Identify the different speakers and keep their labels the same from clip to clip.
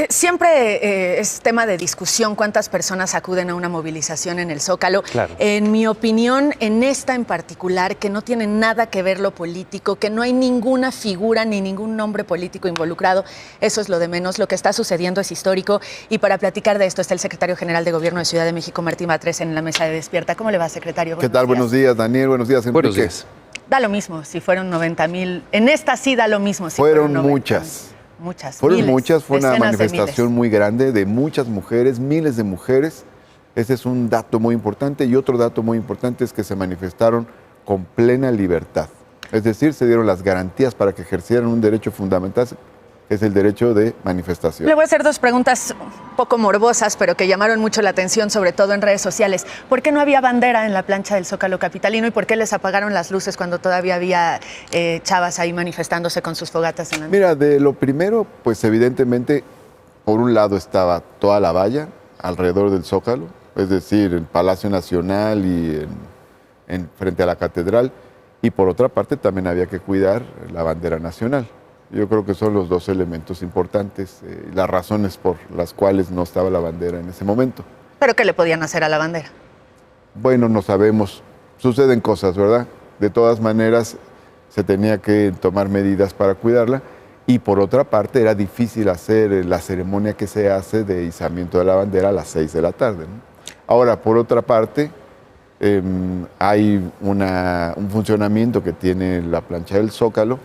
Speaker 1: Siempre es tema de discusión cuántas personas acuden a una movilización en el Zócalo.
Speaker 2: Claro.
Speaker 1: En mi opinión, en esta en particular, que no tiene nada que ver lo político, que no hay ninguna figura ni ningún nombre político involucrado, eso es lo de menos. Lo que está sucediendo es histórico. Y para platicar de esto está el secretario general de Gobierno de Ciudad de México, Martí Batres, en la mesa de Despierta. ¿Cómo le va, secretario?
Speaker 3: ¿Qué tal? Buenos días, Daniel. Buenos días, Enrique.
Speaker 2: Buenos días.
Speaker 1: Da lo mismo si fueron 90,000. En esta sí da lo mismo si
Speaker 3: fueron
Speaker 1: 90,000.
Speaker 3: muchas.
Speaker 1: Fueron
Speaker 3: miles,
Speaker 1: muchas,
Speaker 3: fue una manifestación muy grande de muchas mujeres, miles de mujeres. Ese es un dato muy importante. Y otro dato muy importante es que se manifestaron con plena libertad. Es decir, se dieron las garantías para que ejercieran un derecho fundamental, que es el derecho de manifestación.
Speaker 1: Le voy a hacer dos preguntas un poco morbosas, pero que llamaron mucho la atención, sobre todo en redes sociales. ¿Por qué no había bandera en la plancha del Zócalo capitalino y por qué les apagaron las luces cuando todavía había chavas ahí manifestándose con sus fogatas en la noche?
Speaker 3: Mira, de lo primero, pues evidentemente, por un lado estaba toda la valla alrededor del Zócalo, es decir, el Palacio Nacional y frente a la Catedral, y por otra parte también había que cuidar la bandera nacional. Yo creo que son los dos elementos importantes, las razones por las cuales no estaba la bandera en ese momento.
Speaker 1: ¿Pero qué le podían hacer a la bandera?
Speaker 3: Bueno, no sabemos. Suceden cosas, ¿verdad? De todas maneras, se tenía que tomar medidas para cuidarla. Y por otra parte, era difícil hacer la ceremonia que se hace de izamiento de la bandera a las 6 de la tarde, ¿no? Ahora, por otra parte, hay un funcionamiento que tiene la plancha del Zócalo.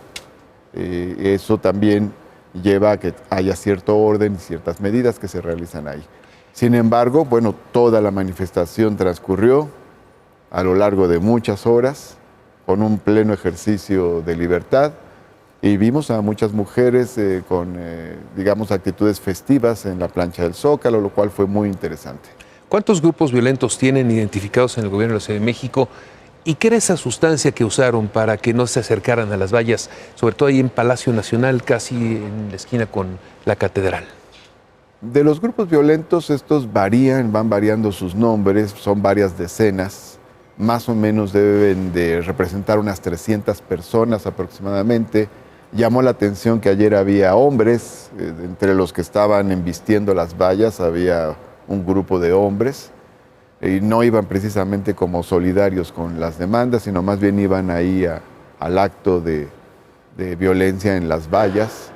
Speaker 3: Eso también lleva a que haya cierto orden y ciertas medidas que se realizan ahí. Sin embargo, bueno, toda la manifestación transcurrió a lo largo de muchas horas con un pleno ejercicio de libertad y vimos a muchas mujeres con, digamos, actitudes festivas en la plancha del Zócalo, lo cual fue muy interesante.
Speaker 2: ¿Cuántos grupos violentos tienen identificados en el gobierno de la Ciudad de México? ¿Y qué era esa sustancia que usaron para que no se acercaran a las vallas, sobre todo ahí en Palacio Nacional, casi en la esquina con la Catedral?
Speaker 3: De los grupos violentos, estos varían, van variando sus nombres, son varias decenas, más o menos deben de representar unas 300 personas aproximadamente. Llamó la atención que ayer había hombres, entre los que estaban embistiendo las vallas había un grupo de hombres. Y no iban precisamente como solidarios con las demandas, sino más bien iban ahí al acto de violencia en las vallas.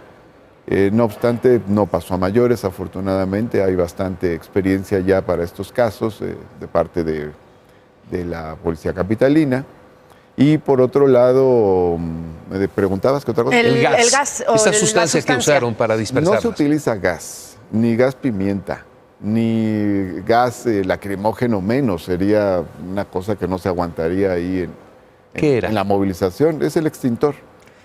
Speaker 3: No obstante, no pasó a mayores, afortunadamente. Hay bastante experiencia ya para estos casos de parte de la Policía Capitalina. Y por otro lado, me preguntabas qué otra cosa.
Speaker 1: El gas o
Speaker 2: esa sustancia que usaron para dispersarlas.
Speaker 3: No se utiliza gas, ni gas pimienta, ni gas lacrimógeno menos, sería una cosa que no se aguantaría ahí en la movilización, es el extintor.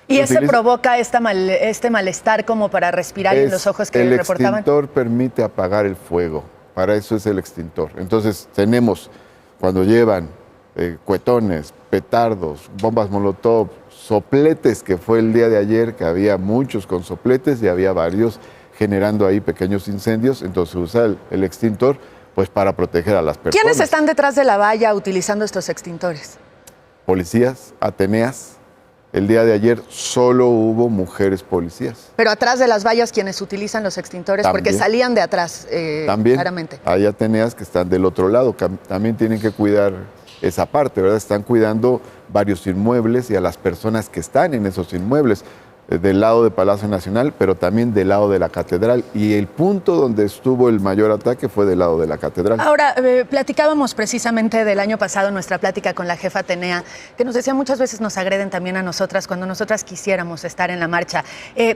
Speaker 1: ¿Y ese provoca este malestar como para respirar en los ojos que reportaban?
Speaker 3: El extintor permite apagar el fuego, para eso es el extintor. Entonces tenemos, cuando llevan cuetones, petardos, bombas molotov, sopletes, que fue el día de ayer, que había muchos con sopletes y había varios generando ahí pequeños incendios, entonces usa el extintor pues para proteger a las personas.
Speaker 1: ¿Quiénes están detrás de la valla utilizando estos extintores?
Speaker 3: Policías, ateneas. El día de ayer solo hubo mujeres policías.
Speaker 1: Pero atrás de las vallas, quienes utilizan los extintores,
Speaker 3: también,
Speaker 1: porque salían de atrás,
Speaker 3: también
Speaker 1: claramente.
Speaker 3: Hay ateneas que están del otro lado, que también tienen que cuidar esa parte, ¿verdad? Están cuidando varios inmuebles y a las personas que están en esos inmuebles, del lado de Palacio Nacional, pero también del lado de la Catedral. Y el punto donde estuvo el mayor ataque fue del lado de la Catedral.
Speaker 1: Ahora, platicábamos precisamente del año pasado, nuestra plática con la jefa Atenea, que nos decía muchas veces nos agreden también a nosotras cuando nosotras quisiéramos estar en la marcha.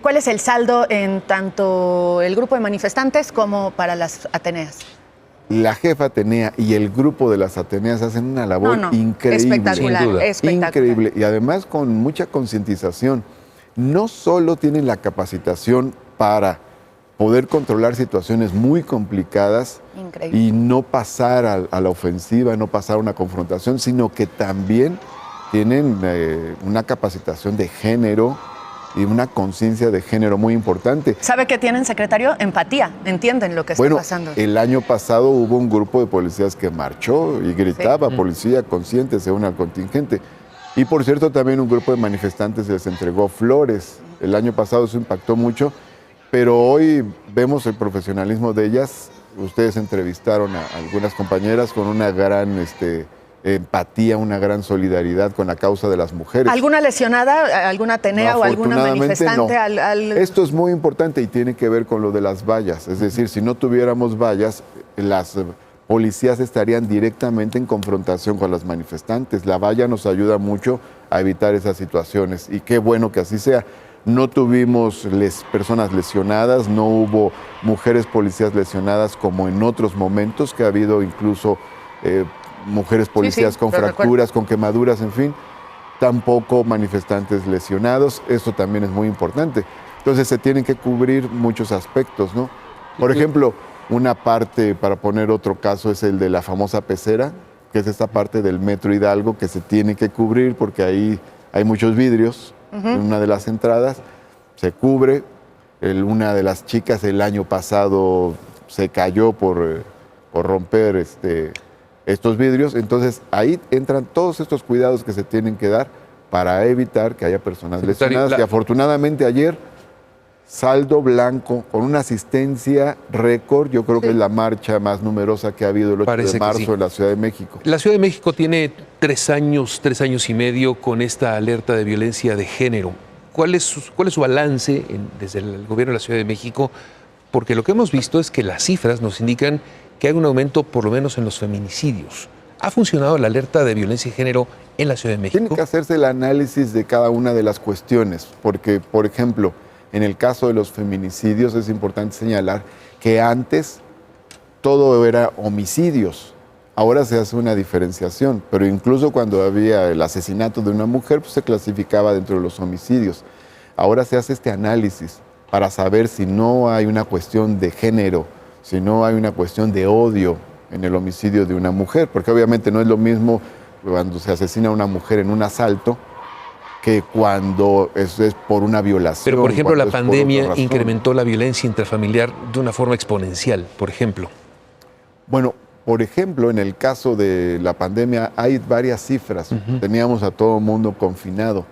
Speaker 1: ¿Cuál es el saldo en tanto el grupo de manifestantes como para las Ateneas?
Speaker 3: La jefa Atenea y el grupo de las Ateneas hacen una labor increíble.
Speaker 1: Espectacular, espectacular.
Speaker 3: Increíble. Y además con mucha concientización. No solo tienen la capacitación para poder controlar situaciones muy complicadas y no pasar a la ofensiva, no pasar a una confrontación, sino que también tienen una capacitación de género y una conciencia de género muy importante.
Speaker 1: ¿Sabe qué tienen, secretario? Empatía, entienden lo que está pasando.
Speaker 3: El año pasado hubo un grupo de policías que marchó y gritaba, policía consciente, se une al contingente. Y por cierto, también un grupo de manifestantes les entregó flores. El año pasado eso impactó mucho pero hoy vemos el profesionalismo de ellas. Ustedes entrevistaron a algunas compañeras con una gran empatía, una gran solidaridad con la causa de las mujeres.
Speaker 1: ¿Alguna lesionada, alguna Atenea o alguna manifestante?
Speaker 3: No. Esto es muy importante y tiene que ver con lo de las vallas. Es decir, si no tuviéramos vallas, las policías estarían directamente en confrontación con las manifestantes. La valla nos ayuda mucho a evitar esas situaciones y qué bueno que así sea. No tuvimos personas lesionadas, no hubo mujeres policías lesionadas como en otros momentos, que ha habido incluso mujeres policías con fracturas, con quemaduras, en fin. Tampoco manifestantes lesionados, eso también es muy importante. Entonces se tienen que cubrir muchos aspectos, ¿no? Por ejemplo, una parte, para poner otro caso, es el de la famosa pecera, que es esta parte del Metro Hidalgo que se tiene que cubrir porque ahí hay muchos vidrios en una de las entradas, se cubre. Una de las chicas el año pasado se cayó por romper estos vidrios, entonces ahí entran todos estos cuidados que se tienen que dar para evitar que haya personas lesionadas. Y afortunadamente ayer, saldo blanco, con una asistencia récord. Yo creo que es la marcha más numerosa que ha habido el 8 de marzo en la Ciudad de México.
Speaker 2: La Ciudad de México tiene 3 años y medio con esta alerta de violencia de género. ¿Cuál es su balance desde el gobierno de la Ciudad de México? Porque lo que hemos visto es que las cifras nos indican que hay un aumento por lo menos en los feminicidios. ¿Ha funcionado la alerta de violencia de género en la Ciudad de México?
Speaker 3: Tiene que hacerse el análisis de cada una de las cuestiones, porque, por ejemplo, en el caso de los feminicidios es importante señalar que antes todo era homicidios. Ahora se hace una diferenciación, pero incluso cuando había el asesinato de una mujer, pues se clasificaba dentro de los homicidios. Ahora se hace este análisis para saber si no hay una cuestión de género, si no hay una cuestión de odio en el homicidio de una mujer, porque obviamente no es lo mismo cuando se asesina a una mujer en un asalto que cuando eso es por una violación.
Speaker 2: Pero, por ejemplo, la pandemia incrementó la violencia intrafamiliar de una forma exponencial, por ejemplo.
Speaker 3: Bueno, por ejemplo, en el caso de la pandemia hay varias cifras. Teníamos a todo el mundo confinado,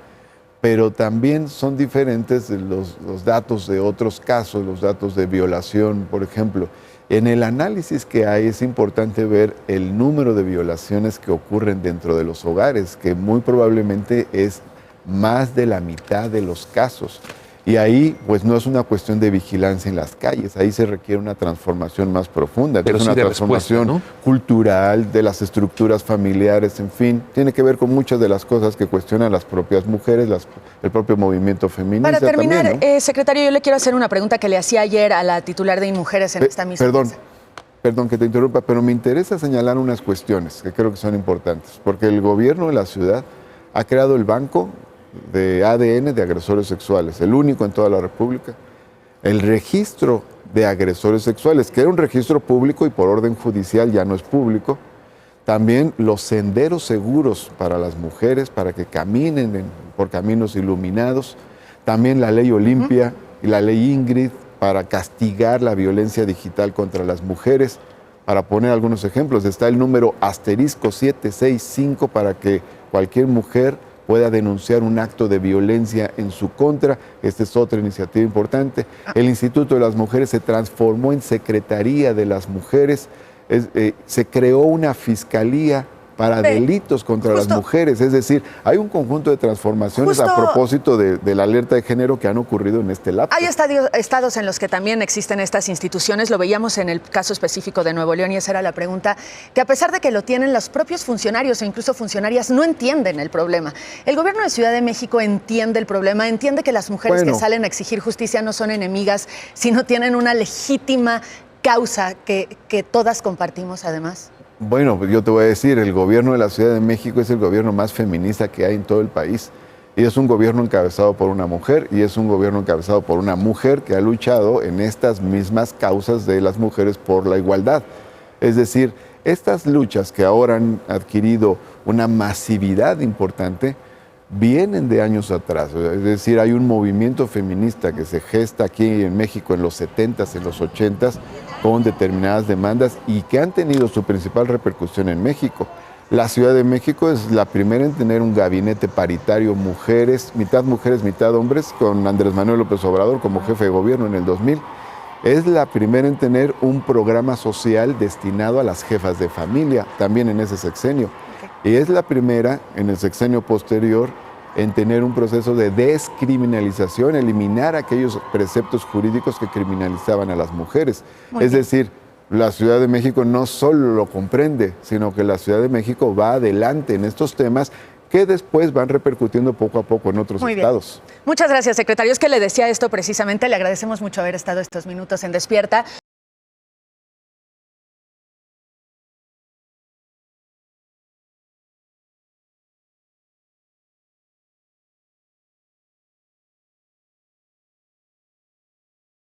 Speaker 3: pero también son diferentes los datos de otros casos, los datos de violación, por ejemplo. En el análisis que hay es importante ver el número de violaciones que ocurren dentro de los hogares, que muy probablemente es más de la mitad de los casos. Y ahí, pues no es una cuestión de vigilancia en las calles, ahí se requiere una transformación más profunda.
Speaker 2: Pero
Speaker 3: es
Speaker 2: sí
Speaker 3: una
Speaker 2: de
Speaker 3: transformación
Speaker 2: respuesta, ¿no?
Speaker 3: cultural, de las estructuras familiares, en fin. Tiene que ver con muchas de las cosas que cuestionan las propias mujeres, el propio movimiento feminista.
Speaker 1: Para terminar,
Speaker 3: también, ¿no?
Speaker 1: secretario, yo le quiero hacer una pregunta que le hacía ayer a la titular de InMujeres en esta misma mesa.
Speaker 3: Perdón que te interrumpa, pero me interesa señalar unas cuestiones que creo que son importantes, porque el gobierno de la ciudad ha creado el banco de ADN de agresores sexuales, el único en toda la República. El registro de agresores sexuales, que era un registro público y por orden judicial ya no es público. También los senderos seguros para las mujeres, para que caminen por caminos iluminados. También la ley Olimpia y la ley Ingrid para castigar la violencia digital contra las mujeres. Para poner algunos ejemplos, está el número *765 para que cualquier mujer pueda denunciar un acto de violencia en su contra. Esta es otra iniciativa importante. El Instituto de las Mujeres se transformó en Secretaría de las Mujeres. Se creó una fiscalía para delitos contra las mujeres. Es decir, hay un conjunto de transformaciones a propósito de la alerta de género que han ocurrido en este lapso.
Speaker 1: Hay estados en los que también existen estas instituciones, lo veíamos en el caso específico de Nuevo León y esa era la pregunta, que a pesar de que lo tienen los propios funcionarios e incluso funcionarias no entienden el problema. El gobierno de Ciudad de México entiende el problema, entiende que las mujeres que salen a exigir justicia no son enemigas, sino tienen una legítima causa que todas compartimos además.
Speaker 3: Bueno, yo te voy a decir, el gobierno de la Ciudad de México es el gobierno más feminista que hay en todo el país. Y es un gobierno encabezado por una mujer, y es un gobierno encabezado por una mujer que ha luchado en estas mismas causas de las mujeres por la igualdad. Es decir, estas luchas que ahora han adquirido una masividad importante, vienen de años atrás. Es decir, hay un movimiento feminista que se gesta aquí en México en los 70s, en los 80s, con determinadas demandas y que han tenido su principal repercusión en México. La Ciudad de México es la primera en tener un gabinete paritario, mujeres, mitad hombres, con Andrés Manuel López Obrador como jefe de gobierno en el 2000. Es la primera en tener un programa social destinado a las jefas de familia, también en ese sexenio. Y es la primera en el sexenio posterior en tener un proceso de descriminalización, eliminar aquellos preceptos jurídicos que criminalizaban a las mujeres. Es decir, la Ciudad de México no solo lo comprende, sino que la Ciudad de México va adelante en estos temas que después van repercutiendo poco a poco en otros estados.
Speaker 1: Muchas gracias, secretario. Es que le decía esto precisamente, le agradecemos mucho haber estado estos minutos en Despierta.